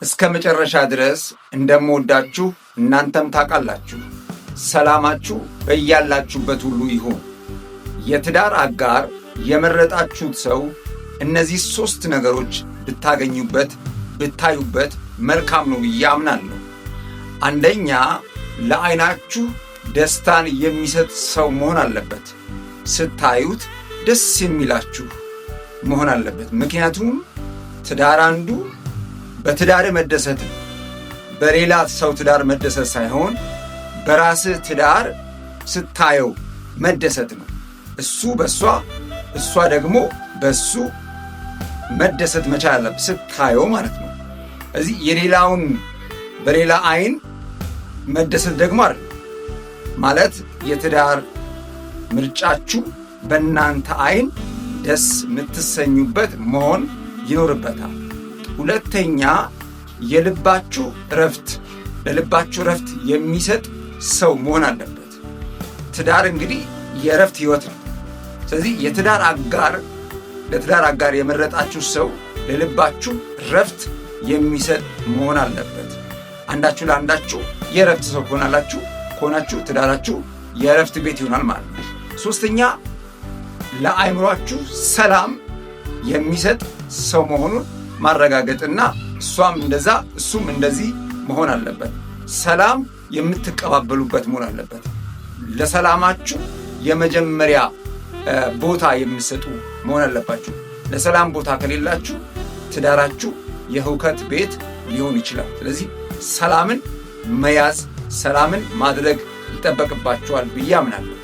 እስከ መጨረሻ ድረስ እንደምወዳችሁ እናንተም ታውቃላችሁ። ሰላማችሁ በያላችሁበት ሁሉ ይሁን። የትዳር አጋር የመረጣችሁት ሰው እነዚህ 3 ነገሮች ብታዩበት መልካም ነው ብዬ አምናለሁ። አንደኛ፣ ለዓይናችሁ ደስታን የሚሰጥ ሰው መሆን አለበት። ስታዩት ደስ የሚላችሁ መሆን አለበት። ምክንያቱም ትዳር አንዱ በትዳር መደሰት ነው። በሌላ ሰው ትዳር መደሰት ሳይሆን በራስህ ትዳር ስታየው መደሰት ነው። እሱ በሷ እሷ ደግሞ በሱ መደሰት መቻል አለበት፣ ስታየው ማለት ነው። እዚህ የሌላውን በሌላ አይን መደሰት ደግሞ አይደለም ማለት። የትዳር ምርጫችሁ በእናንተ አይን ደስ የምትሰኙበት መሆን ይኖርበታል። ሁለተኛ፣ ለልባችሁ እረፍት የሚሰጥ ሰው መሆን አለበት። ትዳር እንግዲህ የእረፍት ህይወት ነው። ስለዚህ ለትዳር አጋር የመረጣችሁ ሰው ለልባችሁ እረፍት የሚሰጥ መሆን አለበት። አንዳችሁ ለአንዳችሁ የእረፍት ሰው ከሆናችሁ ትዳራችሁ የእረፍት ቤት ይሆናል ማለት ነው። ሶስተኛ፣ ለአእምሯችሁ ሰላም የሚሰጥ ሰው መሆኑን ማረጋገጥና እሷም እንደዛ እሱም እንደዚህ መሆን አለበት። ሰላም የምትቀባበሉበት መሆን አለበት። ለሰላማችሁ የመጀመሪያ ቦታ የምትሰጡ መሆን አለባችሁ። ለሰላም ቦታ ከሌላችሁ ትዳራችሁ የሁከት ቤት ሊሆን ይችላል። ስለዚህ ሰላምን መያዝ፣ ሰላምን ማድረግ ይጠበቅባችኋል ብዬ አምናለሁ።